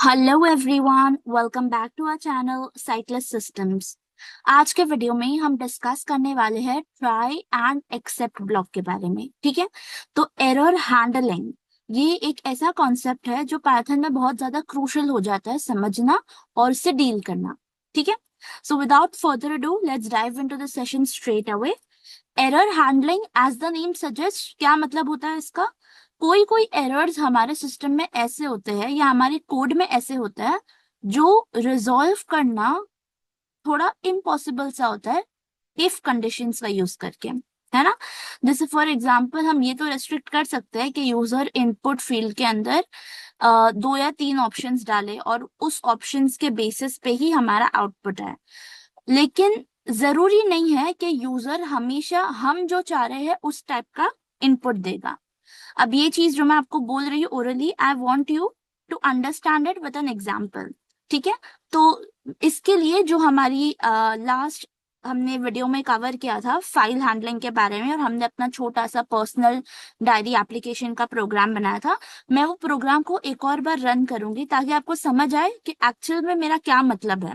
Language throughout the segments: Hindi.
Hello everyone, welcome back to our channel cyclist systems. आज के वीडियो में हम डिस्कस करने वाले हैं ट्राई एंड एक्सेप्ट ब्लॉक के बारे में। ठीक है, तो एरर हैंडलिंग ये एक ऐसा कॉन्सेप्ट है जो पाइथन में बहुत ज्यादा क्रूशियल हो जाता है समझना और इससे डील करना। ठीक है, so without further ado let's dive into the session straight away. Error handling as the name suggest, क्या मतलब होता है इसका? कोई कोई एरर्स हमारे सिस्टम में ऐसे होते हैं या हमारे कोड में ऐसे होता है जो रिजॉल्व करना थोड़ा इम्पॉसिबल सा होता है इफ कंडीशंस का यूज करके, है ना। जैसे फॉर एग्जांपल हम ये तो रेस्ट्रिक्ट कर सकते हैं कि यूजर इनपुट फील्ड के अंदर दो या तीन ऑप्शंस डाले और उस ऑप्शंस के बेसिस पे ही हमारा आउटपुट है। लेकिन जरूरी नहीं है कि यूजर हमेशा हम जो चाह रहे हैं उस टाइप का इनपुट देगा। अब ये चीज जो मैं आपको बोल रही हूँ orally, I want you to understand it with an example. ठीक है, तो इसके लिए जो हमारी लास्ट हमने वीडियो में कवर किया था फाइल हैंडलिंग के बारे में, और हमने अपना छोटा सा पर्सनल डायरी एप्लीकेशन का प्रोग्राम बनाया था। मैं वो प्रोग्राम को एक और बार रन करूंगी ताकि आपको समझ आए कि एक्चुअल में मेरा क्या मतलब है।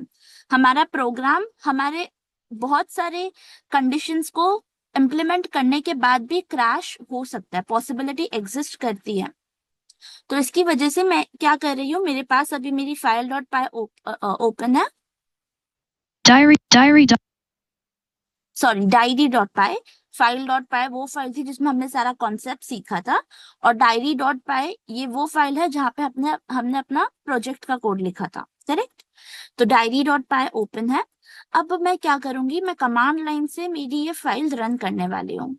हमारा प्रोग्राम हमारे बहुत सारे कंडीशंस को इम्प्लीमेंट करने के बाद भी क्रैश हो सकता है, पॉसिबिलिटी एग्जिस्ट करती है। तो इसकी वजह से मैं क्या कर रही हूँ, मेरे पास अभी मेरी फाइल डॉट पाई ओपन है, डायरी डॉट पाई। फाइल डॉट पाई वो फाइल थी जिसमें हमने सारा कॉन्सेप्ट सीखा था, और डायरी डॉट पाई ये वो फाइल है जहाँ पे हमने अपना प्रोजेक्ट का कोड लिखा था। करेक्ट, तो डायरी डॉट पाई ओपन है। अब मैं क्या करूंगी, मैं कमांड लाइन से मेरी ये फाइल रन करने वाली हूँ।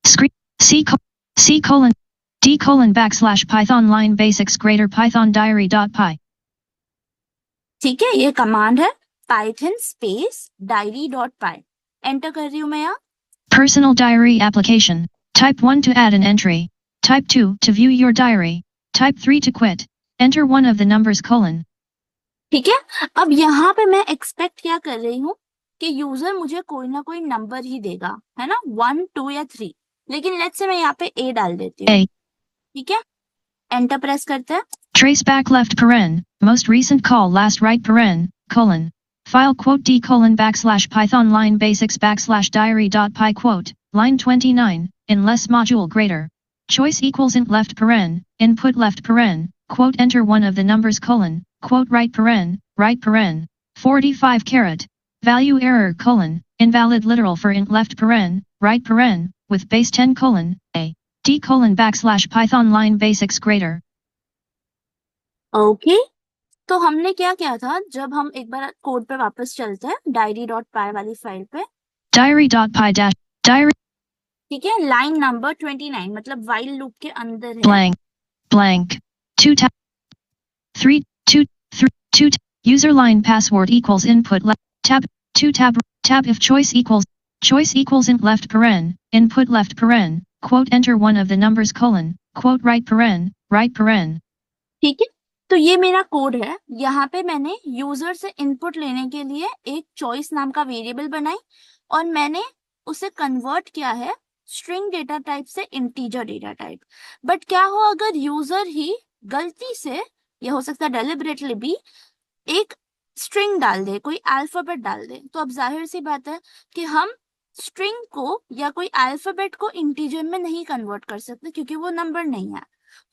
C:/D:/Python line basics greater Python diary.py। ठीक है, ये कमांड है पाइथन स्पेस डायरी डॉट पाई। एंटर कर रही हूँ मैं यहाँ। Personal diary application. Type 1 to add an entry. Type 2 to view your diary. Type 3 to quit. Enter one of the numbers colon. ठीक है, अब यहाँ पे मैं एक्सपेक्ट क्या कर रही हूँ कि यूजर मुझे कोई ना कोई नंबर ही देगा, है ना, 1 2 या 3। लेकिन लेट्स से मैं यहाँ पे ए डाल देती हूँ। ठीक है, एंटर प्रेस करते हैं। Trace back left paren. Most recent call last right paren colon. File quote d colon / Python line basics / diary.py quote. Line 29. In less module greater. Choice equals int left paren. Input left paren. Quote enter one of the numbers colon. Quote right paren. 45 caret. Value error colon. Invalid literal for int left paren. Right paren. With base 10 colon. A. d colon / Python line basics greater. Okay, तो हमने क्या किया था, जब हम एक बार कोड पे वापस चलते हैं डायरी डॉट पाई वाली फाइल पे। diary.py - diary ठीक है, लाइन नंबर 29 मतलब वाइल लूप के अंदर है। blank 2 tab 3 2 3 2 user line password equals input left tab 2 tab if choice equals int left paren input left paren quote enter one of the numbers colon quote right paren। ठीक है, तो ये मेरा कोड है। यहाँ पे मैंने यूजर से इनपुट लेने के लिए एक चॉइस नाम का वेरिएबल बनाई और मैंने उसे कन्वर्ट किया है स्ट्रिंग डेटा टाइप से इंटीजर डेटा टाइप। बट क्या हो अगर यूजर ही गलती से, यह हो सकता है डेलिबरेटली भी, एक स्ट्रिंग डाल दे, कोई अल्फाबेट डाल दे, तो अब जाहिर सी बात है कि हम स्ट्रिंग को या कोई अल्फाबेट को इंटीजर में नहीं कन्वर्ट कर सकते क्योंकि वो नंबर नहीं है।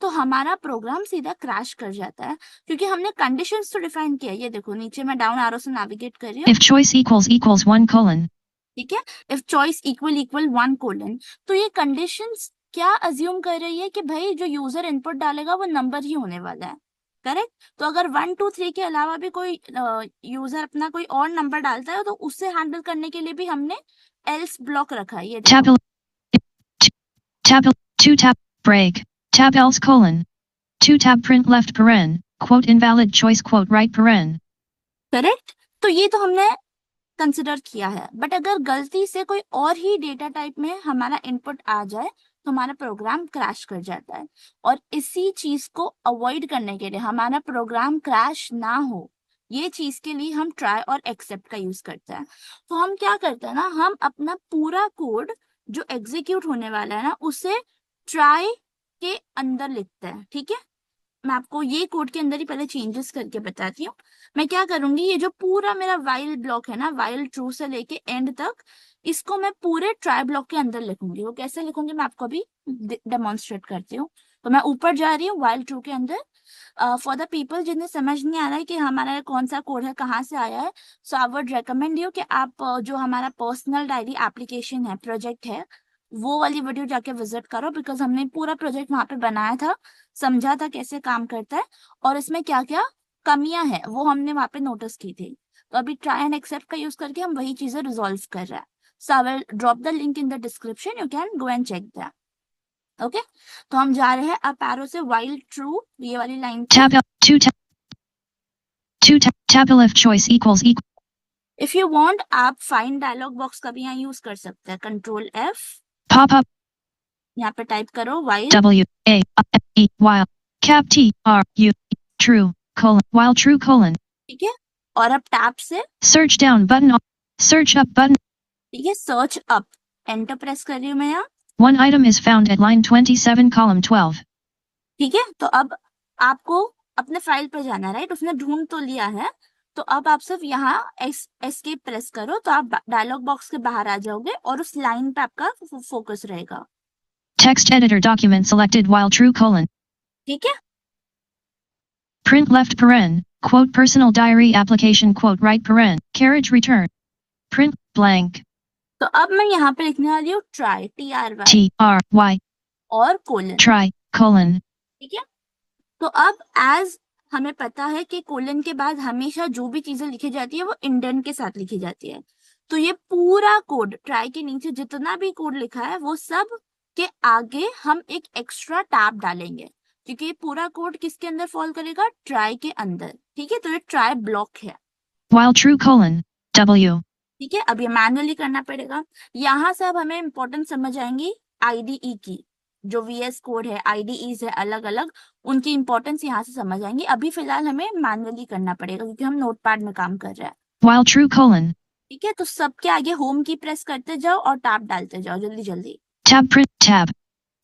तो हमारा प्रोग्राम सीधा क्रैश कर जाता है क्योंकि हमने कंडीशंस तो डिफाइन किया। ये देखो नीचे मैं डाउन एरो से नेविगेट कर रही हूँ। if choice equals 1 colon ठीक है, इफ चॉइस इक्वल 1 कोलन, तो ये कंडीशंस क्या अज्यूम कर रही है कि भाई जो यूजर इनपुट डालेगा वो नंबर ही होने वाला है। करेक्ट, तो अगर 1 2 3 के अलावा भी कोई यूजर अपना कोई और नंबर डालता है तो उससे हैंडल करने के लिए भी हमने एल्स ब्लॉक रखा है। ये tab 2 tab break tab else colon 2 tab print left paren quote invalid choice quote right paren। Correct, तो ये तो हमने कंसिडर किया है। बट अगर गलती से कोई और ही डेटा टाइप में हमारा इनपुट आ जाए तो हमारा प्रोग्राम क्रैश कर जाता है। और इसी चीज को अवॉइड करने के लिए, हमारा प्रोग्राम क्रैश ना हो, ये चीज के लिए हम ट्राई और एक्सेप्ट का यूज करते हैं। तो हम क्या करते हैं ना, हम अपना पूरा कोड जो एग्जीक्यूट होने वाला है ना उसे ट्राई के अंदर लिखते हैं। ठीक है, मैं आपको ये कोड के अंदर ही पहले चेंजेस करके बताती हूँ। मैं क्या करूंगी, ये जो पूरा मेरा वाइल ब्लॉक है ना, वाइल ट्रू से लेके एंड तक, इसको मैं पूरे ट्राई ब्लॉक के अंदर लिखूंगी। वो कैसे लिखूंगी मैं आपको अभी डेमोन्स्ट्रेट करती हूँ। तो मैं ऊपर जा रही हूँ वाइल ट्रू के अंदर। फॉर द पीपल जिन्हें समझ नहीं आ रहा है कि हमारा कौन सा कोड है, कहाँ से आया है, सो आई वुड रेकमेंड यू कि आप जो हमारा पर्सनल डायरी एप्लीकेशन है, प्रोजेक्ट है, वो वाली वीडियो जाके विजिट करो, बिकॉज हमने पूरा प्रोजेक्ट वहां पे बनाया था, समझा था कैसे काम करता है और इसमें क्या क्या कमियां हैं वो हमने वहां पे नोटिस की थी। तो अभी ट्राई एंड एक्सेप्ट का यूज करके हम वही चीजें रिजॉल्व कर रहे हैं। So I will drop the link in the description, you can go and check that. Okay, तो हम जा रहे हैं अप एरो से वाइल ट्रू ये वाली लाइन पे। Tab tab left choice equals equal. If you want आप फाइंड डायलॉग बॉक्स का भी यहाँ यूज कर सकते हैं, कंट्रोल एफ, Pop up यहाँ पे टाइप करो while W A E while cap T R U true colon while true colon. ठीक है, और अब टैब से Search down button search up button. ठीक है, सर्च अप, एंटर प्रेस कर रही हूँ मैं यहाँ। One item is found at line 27 column 12. ठीक है, तो अब आपको अपने फाइल पर जाना है, राइट, उसने ढूंढ तो लिया है, तो अब आप सिर्फ यहाँ एस्केप प्रेस करो तो आप डायलॉग बॉक्स के बाहर आ जाओगे और उस लाइन पे आपका फोकस रहेगा। Text editor document selected while true colon. ठीक है, Print left paren, quote personal diary application quote right paren, carriage return. Print blank. तो अब मैं यहाँ पे लिखने वाली हूँ try, TRY T R Y और कोलन। try colon. ठीक है, तो अब एज हमें पता है कि कोलन के बाद हमेशा जो भी चीजें लिखी जाती है वो इंडेंट के साथ लिखी जाती है। तो ये पूरा कोड ट्राई के नीचे जितना भी कोड लिखा है वो सब के आगे हम एक एक्स्ट्रा टैब डालेंगे, क्योंकि ये पूरा कोड किसके अंदर फॉल करेगा, ट्राई के अंदर। ठीक है, तो ये ट्राई ब्लॉक है। While true colon W. ठीक है, अब ये मैनुअली करना पड़ेगा। यहाँ से अब हमें इंपॉर्टेंट समझ आएंगी आईडीई की, जो वीएस कोड है, आईडीईज है अलग अलग, उनकी इंपॉर्टेंस यहाँ से समझ आएंगी। अभी फिलहाल हमें मैनुअली करना पड़ेगा क्योंकि हम नोटपैड में काम कर रहे हैं। While true colon. ठीक है, तो सबके आगे होम की प्रेस करते जाओ और टैब डालते जाओ जल्दी जल्दी। Tab print tab.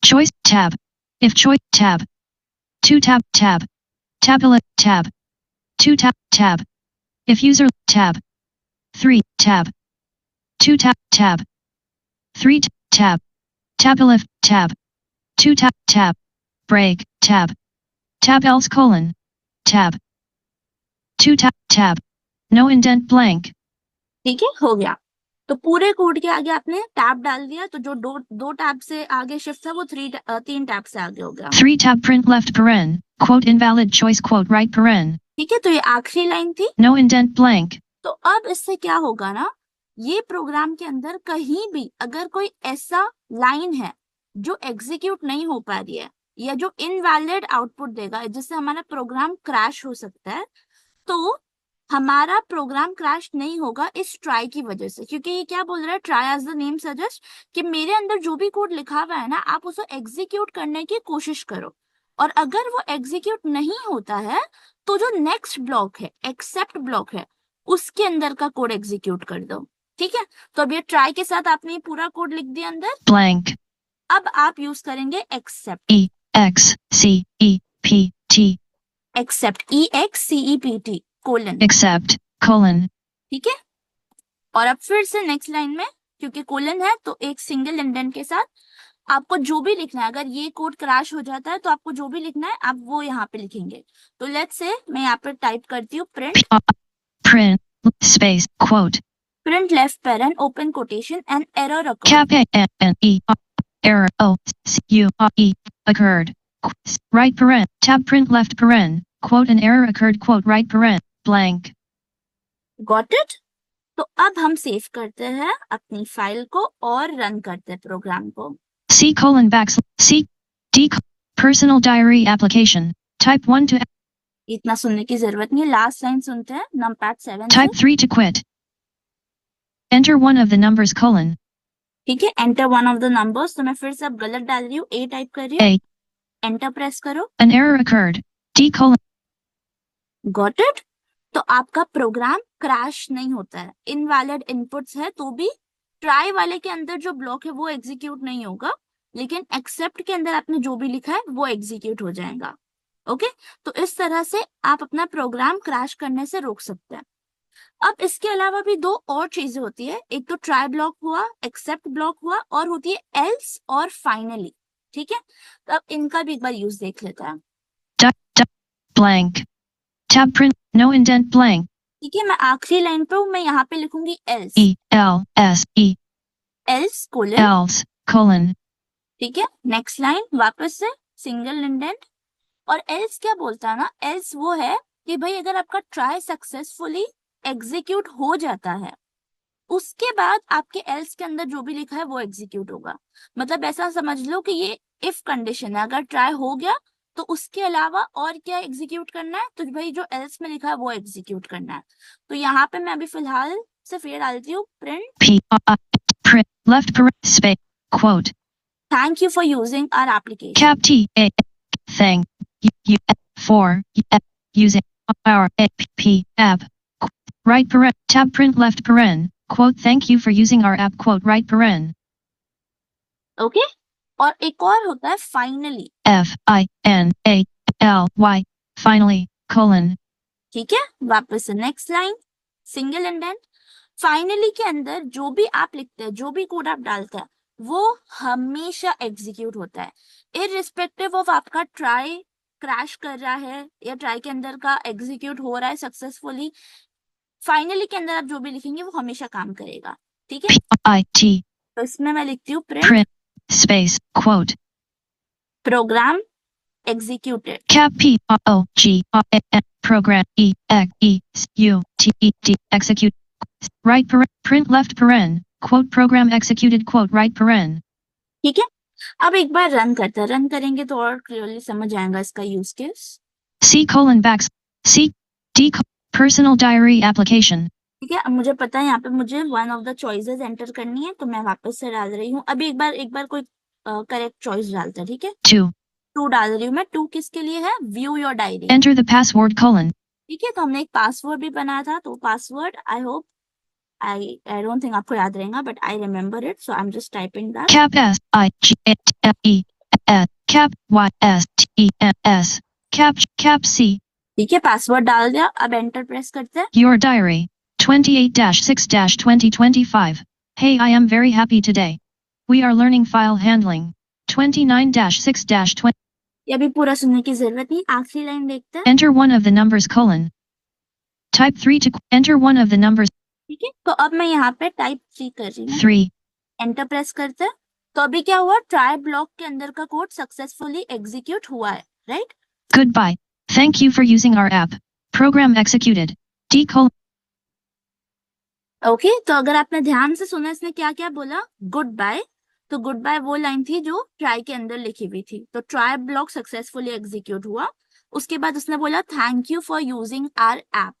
Choice tab. If choice tab. 2 tab tab. Tabulate tab. 2 tab tab. If user tab. 3 tab. 2 tab tab. 3 tab. Tabulate tab. 2 tab tab. Break tab. Tab else colon. Tab. 2 tab tab. No indent blank. ठीक है, हो गया। तो पूरे कोड के आगे आपने टैब डाल दिया, तो जो दो टैब से आगे शिफ्ट था वो तीन टैब से आगे हो गया। 3 tab print left paren. Quote invalid choice quote right paren. ठीक है, तो ये आखिरी लाइन थी। No indent blank. तो अब इससे क्या होगा ना, ये प्रोग्राम के अंदर कहीं भी अगर कोई ऐसा लाइन है जो एग्जीक्यूट नहीं हो पा रही है या जो इनवैलिड आउटपुट देगा, जिससे हमारा प्रोग्राम क्रैश हो सकता है, तो हमारा प्रोग्राम क्रैश नहीं होगा इस ट्राई की वजह से। क्योंकि ये क्या बोल रहा है, try as the name suggest, कि मेरे अंदर जो भी कोड लिखा हुआ है ना, आप उसे एग्जीक्यूट करने की कोशिश करो, और अगर वो एग्जीक्यूट नहीं होता है तो जो नेक्स्ट ब्लॉक है, एक्सेप्ट ब्लॉक है, उसके अंदर का कोड एग्जीक्यूट कर दो। ठीक है, तो अब ये ट्राई के साथ आपने पूरा कोड लिख दिया अंदर। Blank. अब आप यूज करेंगे except, E X C E P T. Except EXCEPT colon. Except colon. ठीक है, और अब फिर से नेक्स्ट लाइन में, क्योंकि कोलन है तो एक सिंगल इंडेंट के साथ आपको जो भी लिखना है, अगर ये कोड क्रैश हो जाता है तो आपको जो भी लिखना है आप वो यहाँ पे लिखेंगे। तो लेट्स से मैं यहाँ पे टाइप करती हूँ Print space quote. Print left parent open quotation and error occur. Cap A N E error O C U E occurred. Right paren. Tab print left paren. Quote an error occurred. Quote right paren. Blank. Got it. तो अब हम सेव करते हैं अपनी फाइल को और रन करते हैं प्रोग्राम को। C colon C D personal diary application. Type 1 to इतना सुनने की जरूरत नहीं है, लास्ट लाइन सुनते हैं नंपैड 7 से। Type 3 to quit. Enter one of the numbers colon. ठीक है, enter one of the numbers, तो मैं फिर से अब गलत डाल रही हूँ, ए टाइप कर रही हूँ, A. एंटर प्रेस करो। An error occurred. D colon. Got it. तो आपका प्रोग्राम क्रैश नहीं होता है, इनवैलिड इनपुट्स है तो भी ट्राई वाले के अंदर जो ब्लॉक है वो एग्जीक्यूट नहीं होगा, लेकिन एक्सेप्ट के अंदर आपने जो भी लिखा है वो एग्जीक्यूट हो जाएगा। ओके, तो इस तरह से आप अपना प्रोग्राम क्रैश करने से रोक सकते हैं। अब इसके अलावा भी दो और चीजें होती है, एक तो ट्राई ब्लॉक हुआ, एक्सेप्ट ब्लॉक हुआ, और होती है एल्स और फाइनली। ठीक है, तो अब इनका भी एक बार यूज देख लेते हैं। Blank. Tab print. No indent blank. ठीक है, मैं आखिरी लाइन पे हूं, मैं यहाँ पे लिखूंगी else. E-L-S-E. Else colon. Else. Colon. ठीक है, नेक्स्ट लाइन वापस से सिंगल इंडेंट। और एल्स क्या बोलता है ना, एल्स वो है कि भाई अगर आपका ट्राई सक्सेसफुली एग्जीक्यूट हो जाता है, उसके बाद आपके एल्स के अंदर जो भी लिखा है वो एग्जीक्यूट होगा। मतलब ऐसा समझ लो कि ये इफ कंडीशन है, अगर ट्राई हो गया तो उसके अलावा और क्या एग्जीक्यूट करना है, तो भाई जो एल्स में लिखा है वो एग्जीक्यूट करना है। तो यहाँ पे मैं अभी फिलहाल से फिर डालती हूँ print Print. Left space. Quote. Thank you for using our application. Cap T A. Thing. You. For. Using. Our. P. App. Right paren. Tab print left paren. Quote. Thank you for using our app. Quote. Right paren. Okay, और एक और होता है फाइनली। F-I-N-A-L-Y. Finally. Colon. ठीक है, वापस से next line single indent. Finally के अंदर जो भी आप लिखते हैं, जो भी कोड आप डालते हैं, वो हमेशा एग्जीक्यूट होता है, इररिस्पेक्टिव ऑफ आपका ट्राई क्रैश कर रहा है या ट्राई के अंदर का एग्जीक्यूट हो रहा है सक्सेसफुली। फाइनली के अंदर आप जो भी लिखेंगे वो हमेशा काम करेगा। ठीक है, P-I-T. तो इसमें मैं लिखती हूँ Print. Print Space. Quote. Program executed. Cap P O G N program E-X-E-U-T-E-D execute. Right paren. Print left paren. Quote program executed. Quote right paren. ठीक है, अब एक बार रन करते हैं, रन करेंगे तो और क्लियरली समझ आएगा इसका use case. C colon backs. C D personal diary application. ठीक है, अब मुझे पता है यहाँ पे मुझे one of the choices enter करनी है, तो मैं वापस से डाल रही हूँ। अभी एक बार कोई करेक्ट चॉइस डालता है। ठीक है, 2. 2 डाल रही हूँ मैं। 2 किसके लिए है, view your diary. Enter the password colon. ठीक है, तो हमने एक पासवर्ड भी बनाया था, तो password I hope I don't think आपको याद रहेगा, but I remember it, so I am just typing that. Cap S I G F E S Cap Y S T E N S Cap C. ठीक है, पासवर्ड डाल दिया, अब एंटर प्रेस करते हैं। Your diary 28-6-2025. Hey, I am very happy today. We are learning file handling 29-6-20. ये अभी पूरा सुनने की जरूरत नहीं, आखिरी लाइन देखते हैं। Enter one of the numbers colon. Type 3 to enter one of the numbers. ठीक है, तो अब मैं यहाँ पे टाइप 3 कर रही हूँ। 3. एंटर प्रेस करते हैं, तो अभी क्या हुआ, ट्राई ब्लॉक के अंदर का कोड सक्सेसफुली एग्जीक्यूट हुआ है, right. Goodbye. Thank you for using our app. Program executed. D colon. Okay, तो अगर आपने ध्यान से सुना, इसने क्या क्या बोला, गुड बाय। तो गुड बाय वो लाइन थी जो ट्राई के अंदर लिखी हुई थी, तो ट्राई ब्लॉक सक्सेसफुली एग्जीक्यूट हुआ। उसके बाद उसने बोला thank you for using our app,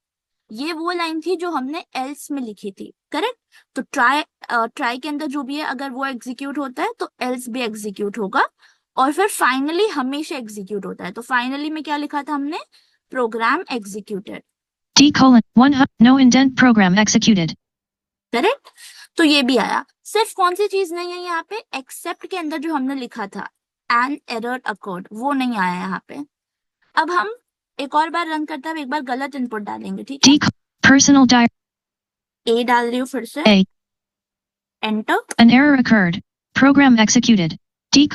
ये वो लाइन थी जो हमने एल्स में लिखी थी, करेक्ट। तो ट्राई के अंदर जो भी है, अगर वो एग्जीक्यूट होता है तो एल्स भी एग्जीक्यूट होगा, और फिर फाइनली हमेशा एग्जीक्यूट होता है। तो फाइनली में क्या लिखा था हमने, program executed. D colon 1 no indent program executed. Correct, तो ये भी आया। सिर्फ कौन सी चीज नहीं है यहाँ पे, एक्सेप्ट के अंदर जो हमने लिखा था एन एरर अकॉर्ड, वो नहीं आया यहाँ पे। अब हम एक और बार रन करते हैं, एक बार गलत इनपुट डालेंगे। ठीक है, D personal diary. ए डाल रही हूँ फिर से, A. Enter. An error occurred. Program executed. D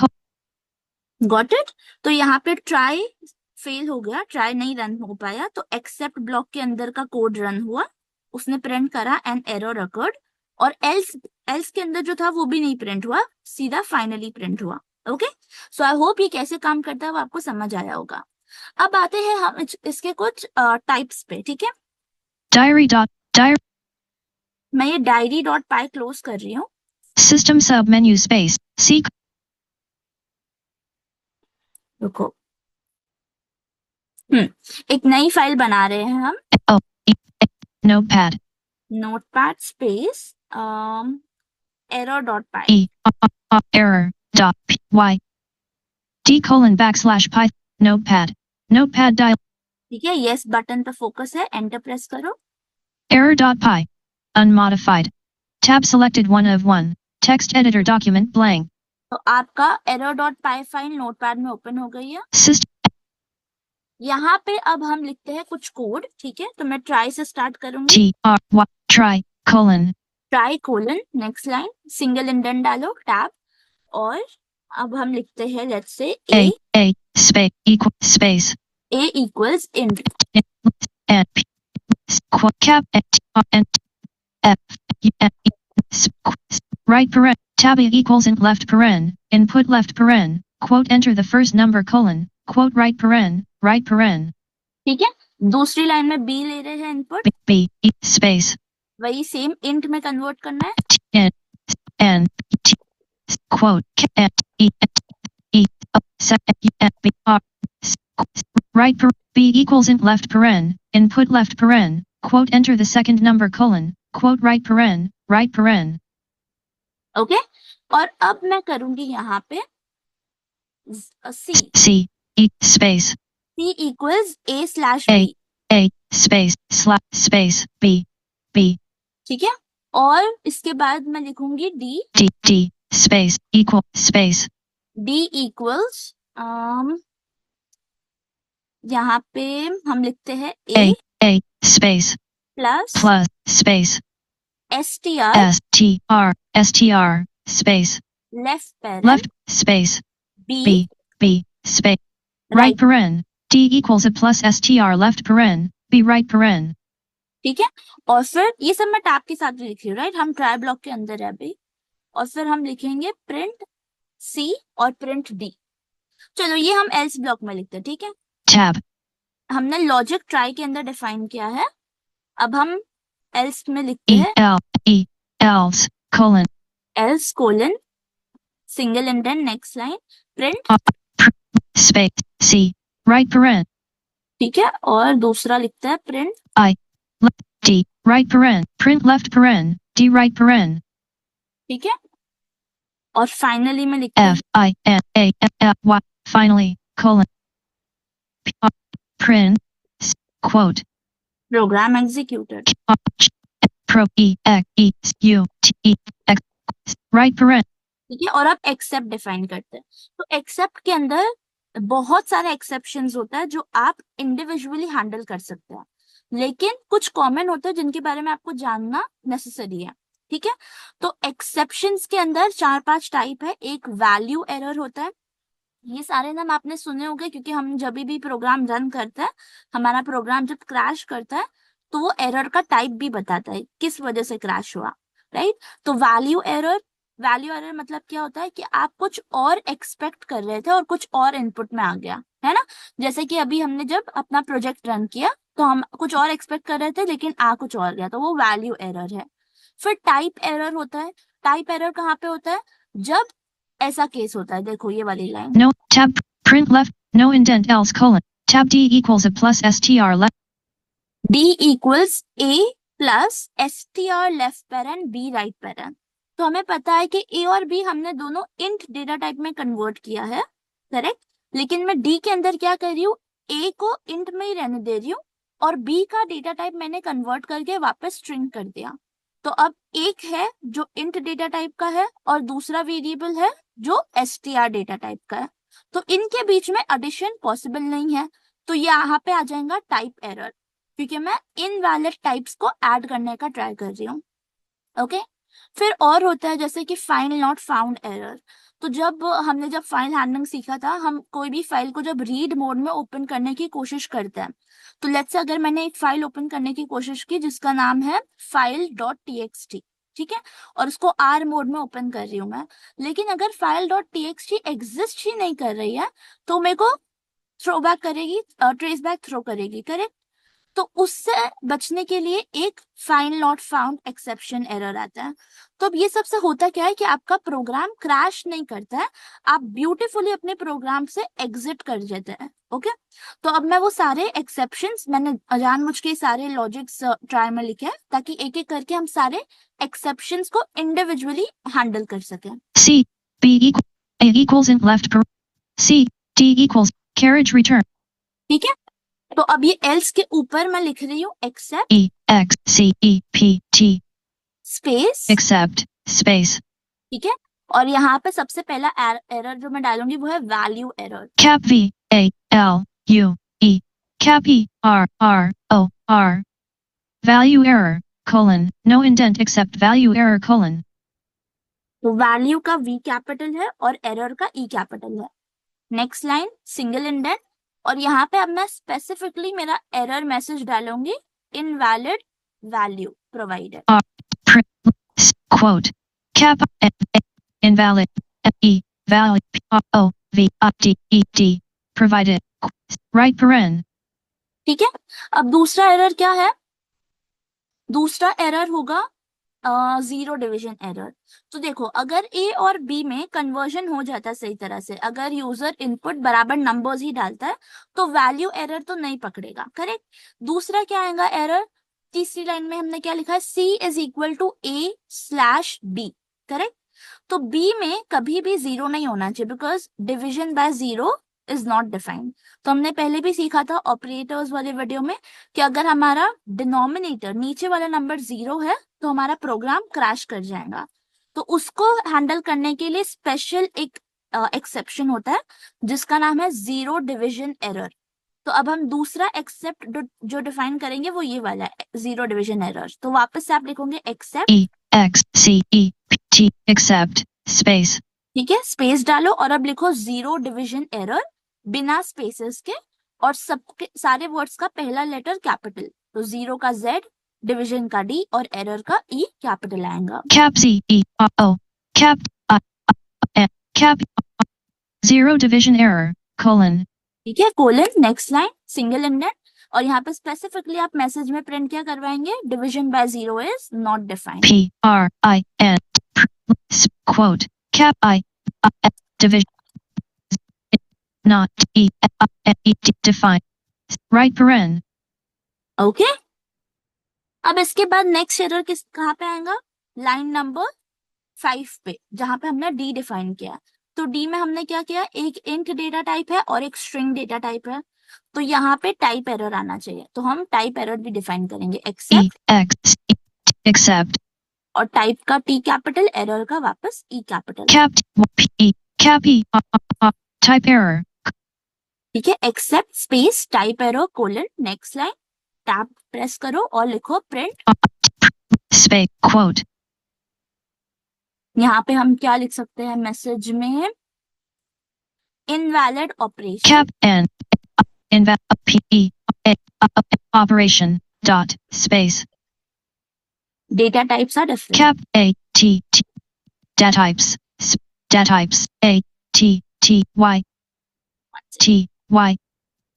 got it. तो यहाँ पे ट्राई फेल हो गया, ट्राई नहीं रन हो पाया, तो एक्सेप्ट ब्लॉक के अंदर का कोड रन हुआ, उसने प्रिंट करा एन एरर अकर्ड, और एल्स के अंदर जो था वो भी नहीं प्रिंट हुआ, सीधा फाइनली प्रिंट हुआ। ओके, सो आई होप ये कैसे काम करता है वो आपको समझ आया होगा। अब आते हैं हम इसके कुछ टाइप्स पे। ठीक है, diary. मैं ये डायरी डॉट पाई क्लोज कर रही हूँ। System sub menu space. C. रुको, एक नई फाइल बना रहे हैं हम। O. E. Notepad. Notepad space error dot py. E. Error. Dot. P. Y. D colon backslash Python. Notepad. Notepad dial. ठीक है, यस बटन पे फोकस है, एंटर प्रेस करो। Error. Dot. Py. Unmodified. Tab selected 1 of 1. Text editor document blank. तो आपका एरर डॉट पाई फाइल नोटपैड में ओपन हो गई है। System. यहाँ पे अब हम लिखते हैं कुछ कोड, ठीक है। तो मैं ट्राई से स्टार्ट करूंगी। TRY try colon try colon, next line single indent डालो, टैब, और अब हम लिखते हैं let's say A space equal space a equals int, and P cap and F right paren tab equals int left paren input left paren quote enter the first number colon quote right paren ठीक है। दूसरी लाइन में b ले रहे हैं इनपुट, B space वही सेम इंट में कन्वर्ट करना है। N N T quote E E B R right B equals int left paren input left paren quote enter the second number colon quote right paren okay, और अब मैं करूंगी यहाँ पे C E space c equals a slash A b, A space B B ठीक है। और इसके बाद मैं लिखूंगी D space equal space d equals यहाँ पे हम लिखते हैं A space plus plus space str str space left parent left space b B space right paren D equals a plus str left paren B right paren ठीक है। और फिर ये सब मैं टैब के साथ भी लिख रही हूँ, राइट। हम ट्राई ब्लॉक के अंदर है अभी, और फिर हम लिखेंगे प्रिंट सी और प्रिंट डी। चलो ये हम एल्स ब्लॉक में लिखते हैं, ठीक है। tab हमने लॉजिक ट्राई के अंदर डिफाइन किया है, अब हम एल्स में लिखते हैं else colon else colon single indent next line print space C right paren ठीक है। और दूसरा लिखता है print I D right paren print left paren D right paren ठीक है। और फाइनली मैं लिखती हूँ F I N A F Y finally colon print quote program executed, pro E X E U T E X right paren ठीक है। और अब एक्सेप्ट डिफाइन करते हैं। तो एक्सेप्ट के अंदर बहुत सारे एक्सेप्शंस होता है जो आप इंडिविजुअली हैंडल कर सकते हैं, लेकिन कुछ कॉमन होते हैं जिनके बारे में आपको जानना नेसेसरी है, ठीक है। तो एक्सेप्शंस के अंदर 4-5 टाइप है। एक वैल्यू एरर होता है, ये सारे नाम आपने सुने होंगे क्योंकि हम जब भी प्रोग्राम रन करते हैं, हमारा प्रोग्राम जब क्रैश करता है तो वो एरर का टाइप भी बताता है किस वजह से क्रैश हुआ, राइट। तो वैल्यू एरर मतलब क्या होता है कि आप कुछ और एक्सपेक्ट कर रहे थे और कुछ और इनपुट में आ गया, है ना। जैसे कि अभी हमने जब अपना प्रोजेक्ट रन किया तो हम कुछ और एक्सपेक्ट कर रहे थे लेकिन आ कुछ और गया, तो वो वैल्यू एरर है। फिर टाइप एरर होता है। टाइप एरर कहाँ पे होता है? जब ऐसा केस होता है, देखो ये वाली line, no tab print left no indent else colon tab D equals a plus str left d equals a plus str left parent b right parent. तो हमें पता है कि a और b हमने दोनों इंट डेटा टाइप में कन्वर्ट किया है, करेक्ट। लेकिन मैं d के अंदर क्या कर रही हूँ, a को इंट में ही रहने दे रही हूँ और b का डेटा टाइप मैंने कन्वर्ट करके वापस स्ट्रिंग कर दिया। तो अब एक है जो इंट डेटा टाइप का है और दूसरा वेरिएबल है जो str डेटा टाइप का है। तो इनके बीच में एडिशन पॉसिबल नहीं है, तो यहाँ पे आ जाएगा टाइप एरर, क्योंकि मैं इनवैलिड टाइप्स को ऐड करने का ट्राई कर रही हूँ, ओके। फिर और होता है जैसे कि फाइल नॉट फाउंड एरर। तो जब फाइल हैंडलिंग सीखा था, हम कोई भी फाइल को जब रीड मोड में ओपन करने की कोशिश करते हैं, तो लेट्स से अगर मैंने एक फाइल ओपन करने की कोशिश की जिसका नाम है file.txt, ठीक है, और उसको आर मोड में ओपन कर रही हूँ मैं, लेकिन अगर file.txt एग्जिस्ट ही नहीं कर रही है तो मेरे को थ्रो बैक करेगी, ट्रेस बैक थ्रो करेगी, करेक्ट। तो उससे बचने के लिए एक file not found exception error आता है। तो अब ये सबसे होता क्या है कि आपका प्रोग्राम क्रैश नहीं करता है, आप ब्यूटीफुली अपने प्रोग्राम से एग्जिट कर जाते हैं, ओके। तो अब मैं वो सारे एक्सेप्शंस मैंने जानबूझ के सारे लॉजिक्स ट्राई में लिखे हैं ताकि एक एक करके हम सारे एक्सेप्शंस को इंडिविजुअली हैंडल कर सकें। C B equal A equals int left per C D equals carriage return ठीक है। तो अब ये एल्स के ऊपर मैं लिख रही हूँ except E X C E P T space, except space ठीक है। और यहाँ पे सबसे पहला एरर जो मैं डालूंगी वो है value error. cap V A L U E Cap ERROR. Value error, colon, no indent except value error colon. तो वैल्यू का V कैपिटल है और एरर का E कैपिटल है। नेक्स्ट लाइन सिंगल इंडेंट, और यहाँ पे अब मैं स्पेसिफिकली मेरा एरर मैसेज डालूंगी, invalid value provided. Quote. Cap invalid E valid OVDED provided. Right paren. ठीक है, अब दूसरा एरर क्या है? दूसरा एरर होगा जीरो डिवीजन एरर। तो देखो, अगर ए और बी में कन्वर्जन हो जाता है सही तरह से, अगर यूजर इनपुट बराबर नंबर्स ही डालता है, तो वैल्यू एरर तो नहीं पकड़ेगा, करेक्ट। दूसरा क्या आएगा एरर? तीसरी लाइन में हमने क्या लिखा है? C is equal to A slash B, correct. तो बी में कभी भी जीरो नहीं होना चाहिए, because division by zero is not defined. तो हमने पहले भी सीखा था ऑपरेटर्स वाले वीडियो में कि अगर हमारा डिनोमिनेटर नीचे वाला नंबर जीरो है तो हमारा प्रोग्राम क्रैश कर जाएगा। तो उसको हैंडल करने के लिए स्पेशल एक एक्सेप्शन होता है जिसका नाम है जीरो डिविजन एरर। तो अब हम दूसरा एक्सेप्ट जो डिफाइन करेंगे वो ये वाला है, जीरो डिविजन एरर। तो वापस से आप लिखोगे एक्सेप्ट एक्सेप्ट स्पेस, ठीक है, स्पेस डालो और अब लिखो जीरो डिविजन एरर बिना स्पेसेस के, और सबके सारे वर्ड्स का पहला लेटर कैपिटल। तो जीरो का Z, डिवीजन का D और एरर का E कैपिटल आएगा। cap zero division error colon. ठीक है, colon. Next line single indent, और यहाँ पे स्पेसिफिकली आप मैसेज में प्रिंट क्या करवाएंगे? Division bye zero is not defined. PRIN quote cap division not defined right paren. Okay, अब इसके बाद नेक्स्ट एरर किस कहाँ पे आएगा? लाइन नंबर 5 पे, जहां पे हमने D डिफाइन किया। तो D में हमने क्या किया? एक इंट डेटा टाइप है और एक स्ट्रिंग डेटा टाइप है, तो यहाँ पे टाइप एरर आना चाहिए। तो हम टाइप एरर भी डिफाइन करेंगे, एक्सेप्ट और टाइप का T कैपिटल, एरर का वापस E कैपिटल। टाइप एरर, ठीक है, except space type error colon. Next line tab press करो और लिखो प्रिंट स्पेस क्वोट। यहाँ पे हम क्या लिख सकते हैं मैसेज में? Invalid operation cap n operation dot space data types are different. cap data types a t t y t y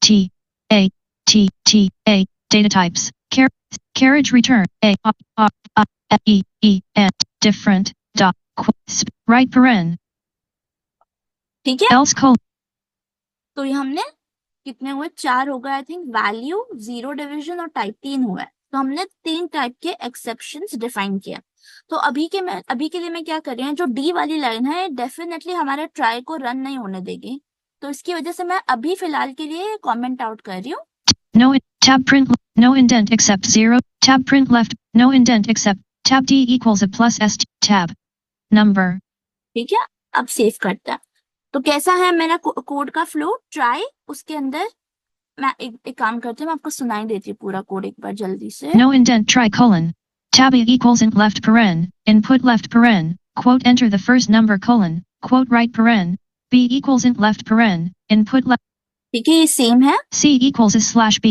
t a data types carriage return a e and different dot right paren. ठीक है, else colon. तो ये हमने कितने हुए? 4 हो गए I think. Value, zero division और टाइप 3 हुआ है। तो हमने 3 टाइप के एक्सेप्शंस डिफाइन किया। तो अभी के लिए मैं क्या कर रही हूँ, जो डी वाली लाइन है डेफिनेटली हमारे ट्राई को रन नहीं होने देगी, तो इसकी वजह से मैं अभी फिलहाल के लिए कमेंट आउट कर रही हूँ। No tab print no indent except 0 tab print left no indent except tab D equals a plus S tab number. ठीक है, अब सेव करते हैं। तो कैसा है मेरा कोड का फ्लो? ट्राई, उसके अंदर मैं एक काम करती हूँ, मैं आपको सुनाई देती हूँ पूरा कोड एक बार जल्दी से। No indent try colon tab E equals int left paren input left paren quote enter the first number colon quote right paren B equals int left paren input left. ठीक है, ये सेम है। C equals is slash B.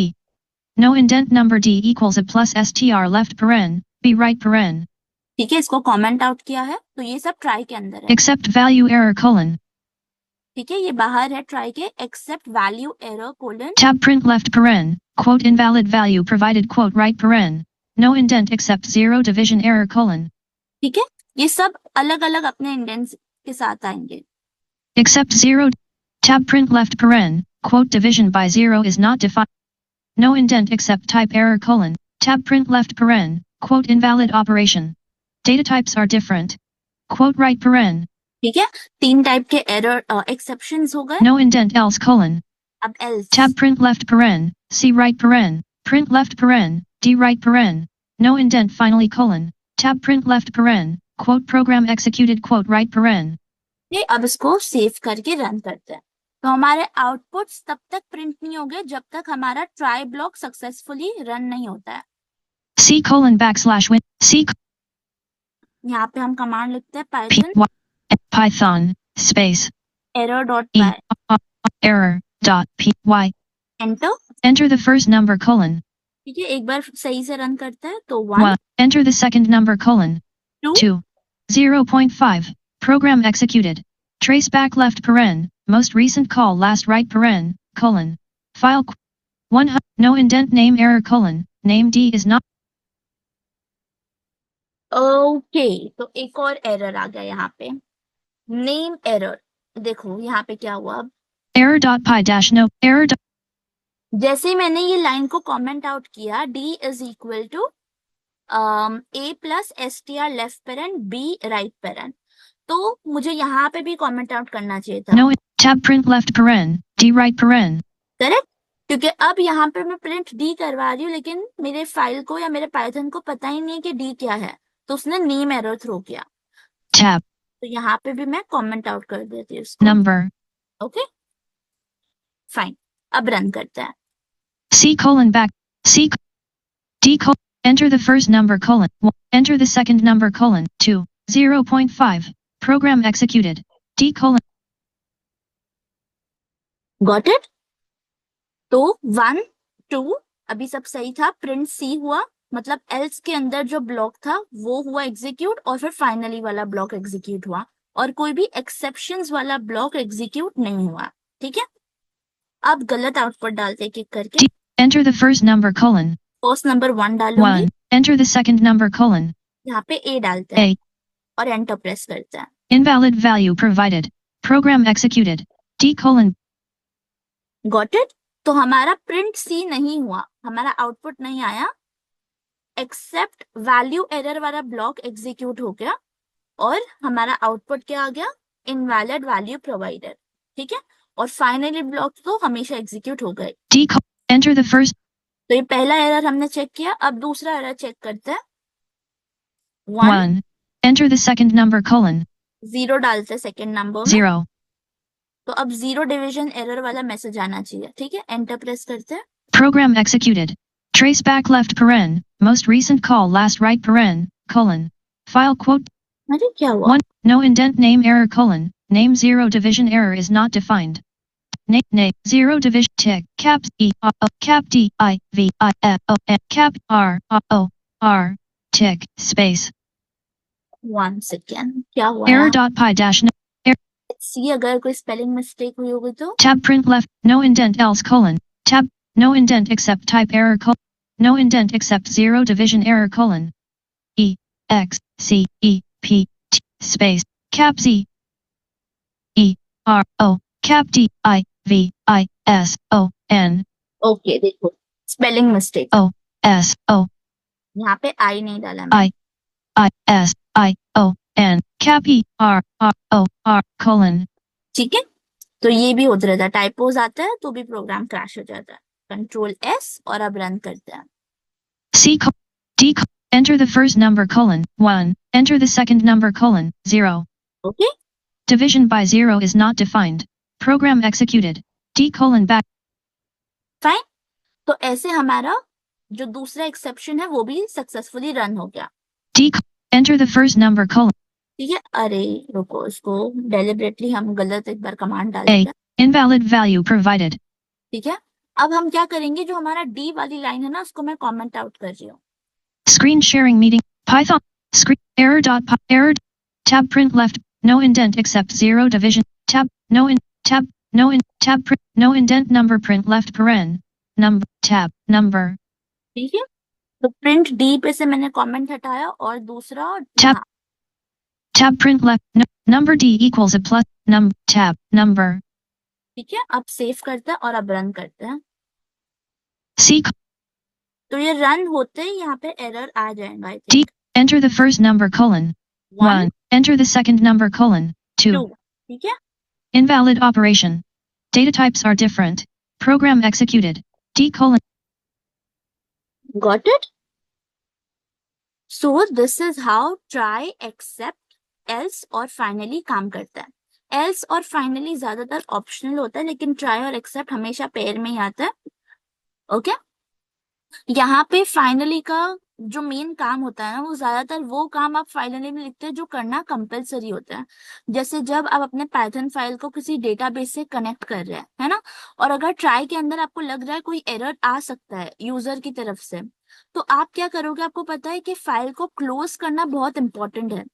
No indent number D equals a plus str left paren B right paren. ठीक है, इसको कमेंट आउट किया है। तो ये सब ट्राई के अंदर है। Except value error colon ठीक है, ये बाहर है ट्राई के। Except value error colon tab print left paren quote invalid value provided quote right paren no indent except 0 division error colon. ठीक है, ये सब अलग अलग अपने इंडेंट्स के साथ आएंगे। Except 0 tab print left paren quote division by 0 is not defined. No indent except type error colon tab print left paren quote invalid operation. Data types are different. Quote right paren. ठीक है, 3 टाइप के एरर एक्सेप्शंस हो गए। No indent else colon अब else tab print left paren C right paren print left paren D right paren no indent finally colon tab print left paren quote program executed quote right paren. अब इसको सेव करके रन करते हैं। तो हमारे आउटपुट्स तब तक प्रिंट नहीं होंगे जब तक हमारा ट्राई ब्लॉक सक्सेसफुली रन नहीं होता है। C:\win यहाँ पे हम कमांड लिखते हैं P Python Y Python space error dot E pi, error dot P Y enter. enter the first number colon ठीक है, एक बार सही से रन करते हैं तो 1 enter the second number colon 2 2 0.5 program executed trace back left paren most recent call last right paren colon file 100 no indent name error colon name D is not okay. तो एक और एरर आ गया यहाँ पे, नेम एरर। देखो यहाँ पे क्या हुआ, अब error dot py dash no error dot जैसे ही मैंने ये लाइन को कमेंट आउट किया, D is equal to A plus S T R left parent B right parent, तो मुझे यहाँ पे भी कमेंट आउट करना चाहिए था, no tab print left paren D right paren correct? क्योंकि अब यहाँ पे मैं प्रिंट डी करवा रही हूँ लेकिन मेरे फाइल को या मेरे पाइथन को पता ही नहीं है कि डी क्या है, तो उसने नेम एरर थ्रो किया। tab तो यहाँ पे भी मैं कमेंट आउट कर देती हूँ इसको। number ओके फाइन, अब रन करते हैं। C colon back C D colon enter the first number colon 1 enter the second number colon 2 0.5 program executed D colon got it? तो 1 2 अभी सब सही था, प्रिंट सी हुआ, मतलब एल्स के अंदर जो ब्लॉक था वो हुआ एग्जीक्यूट, और फिर फाइनली वाला ब्लॉक एग्जीक्यूट हुआ, और कोई भी एक्सेप्शंस वाला ब्लॉक एग्जीक्यूट नहीं हुआ। ठीक है, अब गलत आउटपुट डालते एक एक करके। D enter the first number colon first number 1 डालूंगी, 1 enter the second number colon यहाँ पे ए डालते हैं A और एंटर प्रेस करते हैं। invalid value provided program executed D colon got it? तो हमारा प्रिंट सी नहीं हुआ, हमारा आउटपुट नहीं आया, एक्सेप्ट वैल्यू एरर वाला ब्लॉक एग्जीक्यूट हो गया, और हमारा आउटपुट क्या आ गया, इनवैलिड वैल्यू प्रोवाइडेड। ठीक है, और फाइनली ब्लॉक तो हमेशा एग्जीक्यूट हो गए। D enter the first तो ये पहला एरर हमने चेक किया, अब दूसरा एरर चेक करते हैं। 1 1 enter the second number colon 0 डालते हैं सेकेंड नंबर में, 0 तो अब 0 डिवीजन एरर वाला मैसेज आना चाहिए। ठीक है, एंटर प्रेस करते हैं। program executed trace back left paren most recent call last right paren colon file quote अरे क्या हुआ? 1 no indent name error colon name 0 division error is not defined name 0 division tick cap E cap D I V I F O N cap R O R tick space 1 second, क्या हुआ error यहाँ? dot py dash no सी अगर कोई स्पेलिंग मिस्टेक हुई होगी तो tab print left no indent else colon tab no indent except type error colon no indent except 0 division error colon E X C E P T space cap Z E R O cap D I V I S O N okay देखो spelling mistake, O S O यहाँ पे आई नहीं डाला मैं। I S I O N cap E R R O R colon ठीक है, तो ये भी होता रहता है, टाइपोज आता है तो भी प्रोग्राम क्रैश हो जाता है। कंट्रोल एस और अब रन करते हैं। C D enter the first number colon 1 enter the second number colon 0 okay division by 0 is not defined program executed D colon back fine, तो ऐसे हमारा जो दूसरा एक्सेप्शन है वो भी सक्सेसफुली रन हो गया। D enter the first number colon ठीक है, अरे रुको, इसको डेलिबरेटली हम गलत एक बार कमांड डाल A दिया। invalid value provided ठीक है, अब हम क्या करेंगे, जो हमारा डी वाली लाइन है ना उसको मैं कमेंट आउट कर रही हूँ। screen sharing meeting Python screen error dot error tab print left no indent except 0 division tab no in tab no in tab print no indent number print left paren number tab number ठीक है, तो प्रिंट डी पे से मैंने कमेंट हटाया और दूसरा tab यहाँ, tab print left no, number D equals a plus num tab number ठीक है, अब सेव करते हैं और अब रन करते हैं। C तो ये रन होते ही यहाँ पे एरर आ जाएगा। आई D think enter the first number colon 1 enter the second number colon 2 2, ठीक है, invalid operation data types are different program executed D colon got it? So this is how try except else और फाइनली काम करता है। एल्स और फाइनली ज्यादातर ऑप्शनल होता है, लेकिन ट्राई और एक्सेप्ट हमेशा पेयर में ही आता है। ओके, यहाँ पे फाइनली का जो मेन काम होता है ना, वो ज्यादातर वो काम आप फाइनली में लिखते हैं जो करना कंपलसरी होता है। जैसे जब आप अपने पाइथन फाइल को किसी डेटाबेस से कनेक्ट कर रहे हैं, है ना, और अगर ट्राई के अंदर आपको लग रहा है कोई एरर आ सकता है यूजर की तरफ से, तो आप क्या करोगे? आपको पता है कि फाइल को क्लोज करना बहुत इंपॉर्टेंट है,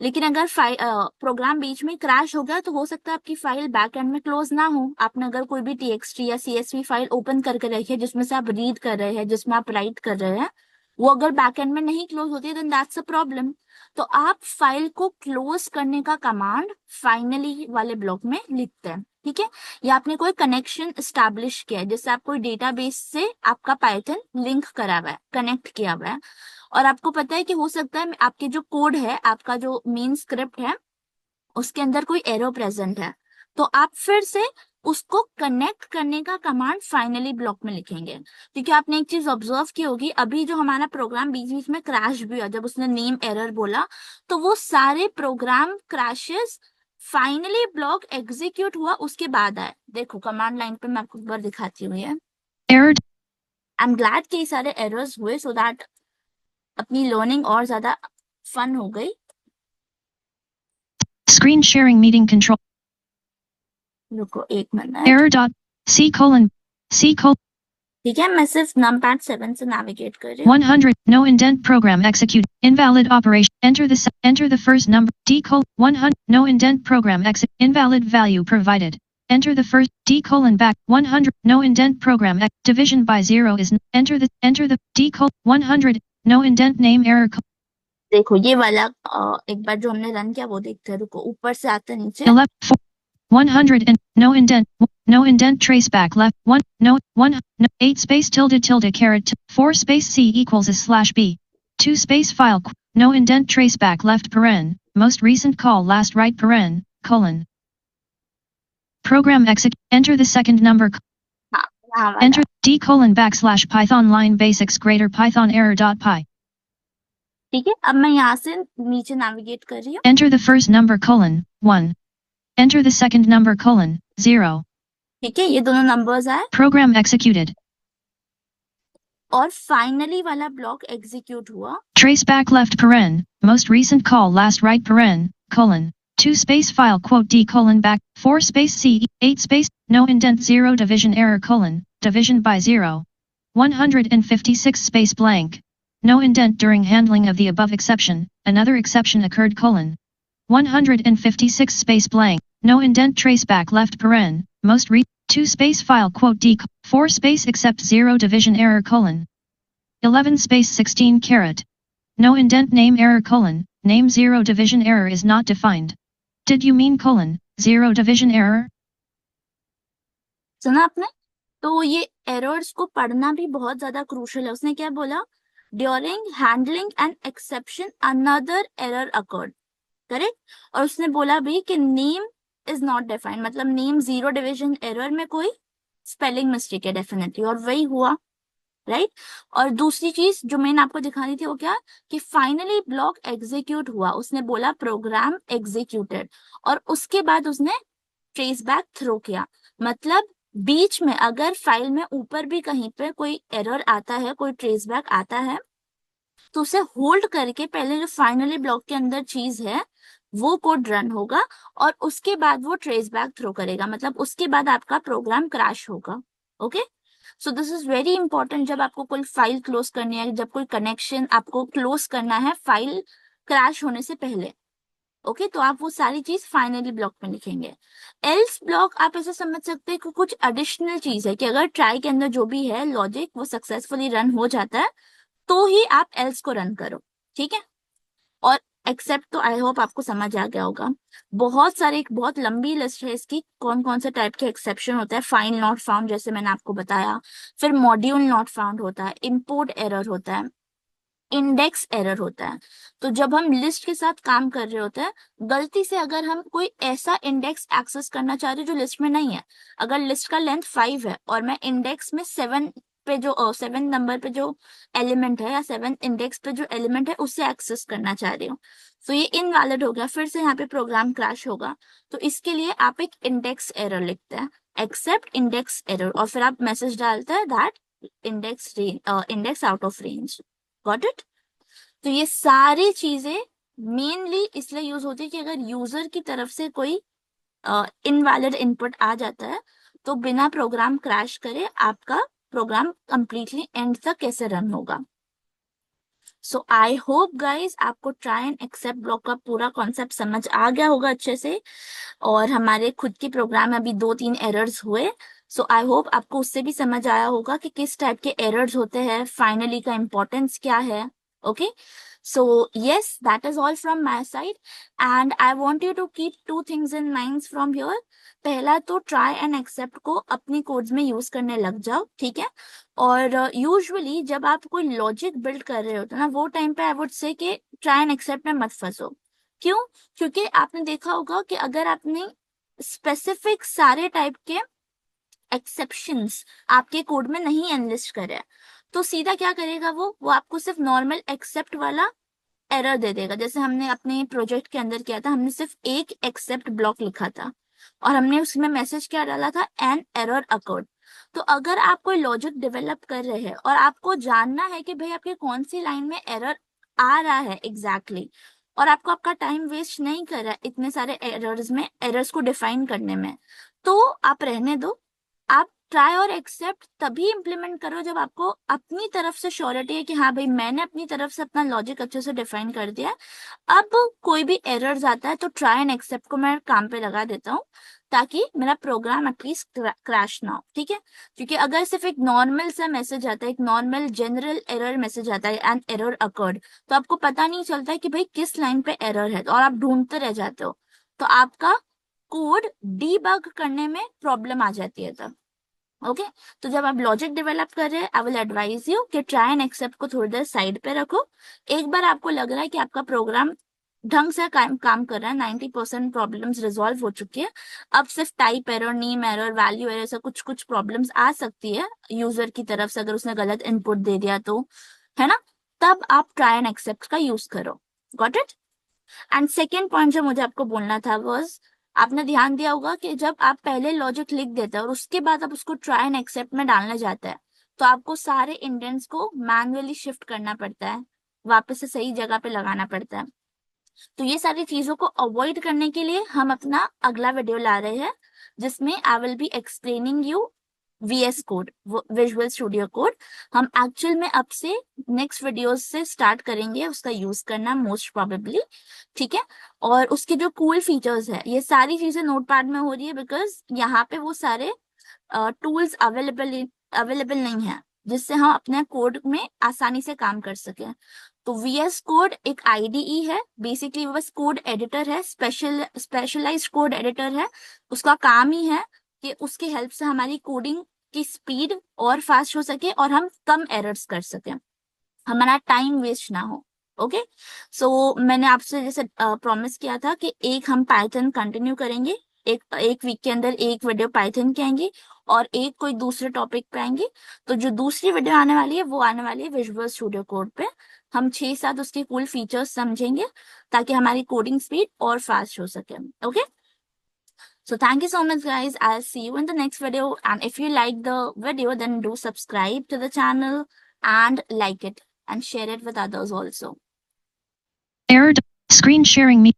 लेकिन अगर फाइल प्रोग्राम बीच में क्रैश हो गया तो हो सकता है आपकी फाइल बैक एंड में क्लोज ना हो। आपने अगर कोई भी टीएक्सटी या सीएसवी फाइल ओपन करके रखी है जिसमें से आप रीड कर रहे हैं, जिसमें आप राइट कर रहे हैं, वो अगर बैक एंड में नहीं क्लोज होती है देन दैट्स अ प्रॉब्लम। तो आप फाइल को क्लोज करने का कमांड फाइनली वाले ब्लॉक में लिखते हैं, ठीक है। या आपने कोई कनेक्शन स्टैब्लिश किया है, जैसे आप कोई डेटाबेस से आपका पाइथन लिंक करा हुआ है, कनेक्ट किया हुआ है, और आपको पता है कि हो सकता है आपके जो कोड है, आपका जो मेन स्क्रिप्ट है, उसके अंदर कोई एरर प्रेजेंट है, तो आप फिर से उसको कनेक्ट करने का कमांड फाइनली ब्लॉक में लिखेंगे। क्योंकि आपने एक चीज ऑब्जर्व की होगी, अभी जो हमारा प्रोग्राम बीच बीच में क्रैश भी हुआ जब उसने नेम एरर बोला, तो वो सारे program crashes finally block execute हुआ उसके बाद आए। देखो कमांड लाइन पे मैं आपको एक बार दिखाती हूँ ये। Error. आई एम ग्लैड कि ये सारे एरर्स हुए सो दैट अपनी लर्निंग और ज्यादा फन हो गई। Screen sharing meeting control. रुको एक minute. Error dot. C colon. C colon. ठीक है, मैं सिर्फ नमपैड 7 से नेविगेट कर रही हूँ। 100. No indent program execute. Invalid operation. Enter the first number. D colon 100. No indent program exit. Invalid value provided. Enter the first D colon back 100. No indent program division by 0 is enter the D colon 100. No indent name error. देखो ये वाला एक बार जो हमने रन किया वो देखते हैं। रुको, ऊपर से आते हैं नीचे। 100 and no indent trace back left 1 no 1 no, 8 space tilde tilde caret 4 space c equals a slash b 2 space file no indent trace back left paren most recent call last right paren colon program exit enter the second number हाँ, यहाँ वाला। enter d colon backslash python line basics greater python error dot py ठीक है, अब मैं यहाँ से नीचे नेविगेट कर रही हूँ। enter the first number colon 1 enter the second number colon 0 ठीक है, ये दोनों नंबर्स आए program executed और फाइनली वाला ब्लॉक एग्जीक्यूट हुआ। trace back left paren, most recent call last right paren, colon, 2 space file quote d colon back, 4 space c, 8 space, no indent 0 division error colon, division by 0. 156 space blank. No indent during handling of the above exception, another exception occurred colon. 156 space blank, no indent trace back left paren, most 2 space file quote d, 4 space except 0 division error colon. 11 space 16 caret. No indent name error colon, name 0 division error is not defined. Did you mean colon, 0 division error? सुना आपने? तो ये एरर्स को पढ़ना भी बहुत ज्यादा क्रूशियल है। उसने क्या बोला? During handling an exception another error occurred, correct. और उसने बोला भी कि नेम इज नॉट डिफाइंड, मतलब नेम 0 डिविजन एरर में कोई स्पेलिंग मिस्टेक है डेफिनेटली, और वही हुआ, राइट। और दूसरी चीज जो मैंने आपको दिखानी थी वो क्या, कि फाइनली ब्लॉक एग्जीक्यूट हुआ। उसने बोला प्रोग्राम एग्जीक्यूटेड, और उसके बाद उसने ट्रेस बैक थ्रो किया। मतलब बीच में अगर फाइल में ऊपर भी कहीं पे कोई एरर आता है, कोई ट्रेस बैक आता है, तो उसे होल्ड करके पहले जो फाइनली ब्लॉक के अंदर चीज है वो कोड रन होगा, और उसके बाद वो ट्रेस बैक थ्रो करेगा, मतलब उसके बाद आपका प्रोग्राम क्रैश होगा। Okay, so this is very important. जब आपको कोई फाइल क्लोज करनी है, जब कोई कनेक्शन आपको क्लोज करना है फाइल क्रैश होने से पहले, ओके, तो आप वो सारी चीज फाइनली ब्लॉक में लिखेंगे। एल्स ब्लॉक आप ऐसे समझ सकते हैं कि कुछ एडिशनल चीज है, कि अगर ट्राई के अंदर जो भी है लॉजिक वो सक्सेसफुली रन हो जाता है तो ही आप एल्स को रन करो, ठीक है। और एक्सेप्ट तो आई होप आपको समझ आ गया होगा। बहुत सारे, एक बहुत लंबी लिस्ट है इसकी, कौन कौन से टाइप के एक्सेप्शन होता है। फाइल नॉट फाउंड जैसे मैंने आपको बताया, फिर मॉड्यूल नॉट फाउंड होता है, इंपोर्ट एरर होता है, इंडेक्स एरर होता है। तो जब हम लिस्ट के साथ काम कर रहे होते हैं, गलती से अगर हम कोई ऐसा इंडेक्स एक्सेस करना चाह रहे हैं जो लिस्ट में नहीं है, अगर लिस्ट का लेंथ 5 है और मैं इंडेक्स में 7 पे जो 7 नंबर पे जो एलिमेंट है या 7 इंडेक्स पे जो एलिमेंट है उससे एक्सेस करना चाह रही हूँ, तो ये इनवैलिड हो गया, फिर से यहाँ पे प्रोग्राम क्रैश होगा। तो इसके लिए आप एक इंडेक्स एरर लिखते हैं, एक्सेप्ट इंडेक्स एरर, और फिर आप मैसेज डालते हैं that index out of range. Got it? तो ये सारी चीजें मेनली इसलिए यूज होती है कि अगर यूजर की तरफ से कोई इनवैलिड इनपुट आ जाता है तो बिना प्रोग्राम क्रैश करे आपका प्रोग्राम कंप्लीटली एंड तक कैसे रन होगा। सो आई होप गाइज आपको ट्राई एंड एक्सेप्ट ब्लॉक का पूरा कॉन्सेप्ट समझ आ गया होगा अच्छे से, और हमारे खुद के प्रोग्राम में अभी 2-3 एरर्स हुए। सो आई होप आपको उससे भी समझ आया होगा कि किस टाइप के एरर्स होते हैं, फाइनली का इम्पोर्टेंस क्या है। Okay, so yes, that is all from my side, and I want you to keep two things in mind from here. पहला तो ट्राई एंड एक्सेप्ट को अपनी कोड्स में यूज करने लग जाओ, ठीक है। और यूजुअली जब आप कोई लॉजिक बिल्ड कर रहे होते ना, वो टाइम पे आई वुड से कि ट्राई एंड एक्सेप्ट में मत फंसो। क्यों? क्योंकि आपने देखा होगा कि अगर आपने स्पेसिफिक सारे टाइप के एक्सेप्शंस आपके कोड में नहीं एनलिस्ट करे तो सीधा क्या करेगा वो आपको सिर्फ नॉर्मल एक्सेप्ट वाला एरर दे देगा। जैसे हमने अपने प्रोजेक्ट के अंदर किया था, हमने सिर्फ एक एक्सेप्ट ब्लॉक लिखा था और हमने उसमें मैसेज क्या डाला था, एन एरर अकर्ड। तो अगर आप कोई लॉजिक डेवलप कर रहे हैं और आपको जानना है कि भाई आपके कौन सी लाइन में एरर आ रहा है एग्जैक्टली और आपको आपका टाइम वेस्ट नहीं कर रहा है इतने सारे एरर्स में, एरर्स को डिफाइन करने में, तो आप रहने दो। आप ट्राई और एक्सेप्ट तभी इम्प्लीमेंट करो जब आपको अपनी तरफ से श्योरिटी है कि हाँ भाई मैंने अपनी तरफ से अपना लॉजिक अच्छे से डिफाइन कर दिया है। अब कोई भी एरर्स आता है तो ट्राई एंड एक्सेप्ट को मैं काम पे लगा देता हूँ ताकि मेरा प्रोग्राम एटलीस्ट क्रैश ना हो, ठीक है। क्योंकि अगर सिर्फ एक नॉर्मल सा मैसेज आता है, एक नॉर्मल जनरल एरर मैसेज आता है एंड एरर अकर्ड, तो आपको पता नहीं चलता है कि भाई किस लाइन पे एरर है और आप ढूंढते रह जाते हो, तो आपका कोड डीबग करने में प्रॉब्लम आ जाती है तब। ओके, तो जब आप लॉजिक डेवलप कर रहे हैं आई विल एडवाइज यू कि ट्राई एंड एक्सेप्ट को थोड़ी देर साइड पे रखो। एक बार आपको लग रहा है कि आपका प्रोग्राम ढंग से काम कर रहा है, 90% प्रॉब्लम्स रिजॉल्व हो चुकी है, अब सिर्फ type error, name error, value error से कुछ कुछ प्रॉब्लम्स आ सकती है यूजर की तरफ से अगर उसने गलत इनपुट दे दिया तो, है ना, तब आप ट्राई एंड एक्सेप्ट का यूज करो। Got it? And second point जो मुझे आपको बोलना था वाज, आपने ध्यान दिया होगा कि जब आप पहले लॉजिक लिख देते हैं और उसके बाद आप उसको ट्राई एंड एक्सेप्ट में डालने जाते हैं तो आपको सारे इंडेंट्स को मैन्युअली शिफ्ट करना पड़ता है, वापस से सही जगह पे लगाना पड़ता है। तो ये सारी चीजों को अवॉइड करने के लिए हम अपना अगला वीडियो ला रहे हैं जिसमें I will be explaining you VS code, visual studio code. हम एक्चुअल में अब से नेक्स्ट वीडियोस से स्टार्ट करेंगे उसका यूज करना मोस्ट प्रोबेबली, ठीक है। और उसके जो कूल फीचर्स है, ये सारी चीजें नोटपैड में हो रही है बिकॉज यहाँ पे वो सारे टूल्स अवेलेबल नहीं है जिससे हम अपने कोड में आसानी से काम कर सके। तो VS कोड एक IDE है, बेसिकली वो बस कोड एडिटर है, स्पेशलाइज्ड कोड एडिटर है। उसका काम ही है कि उसकी हेल्प से हमारी कोडिंग की स्पीड और फास्ट हो सके और हम कम एरर्स कर सके, हमारा टाइम वेस्ट ना हो। ओके, सो मैंने आपसे जैसे प्रॉमिस किया था कि एक हम पाइथन कंटिन्यू करेंगे, एक वीक के अंदर एक वीडियो पाइथन की आएंगी और एक कोई दूसरे टॉपिक पे आएंगी। तो जो दूसरी वीडियो आने वाली है वो आने वाली है विजुअल स्टूडियो कोड पे। हम 6-7 उसके कूल फीचर्स समझेंगे ताकि हमारी कोडिंग स्पीड और फास्ट हो सके। Okay, so thank you so much guys, I'll see you in the next video, and if you like the video then do subscribe to the channel and like it and share it with others also. Error. Screen sharing me.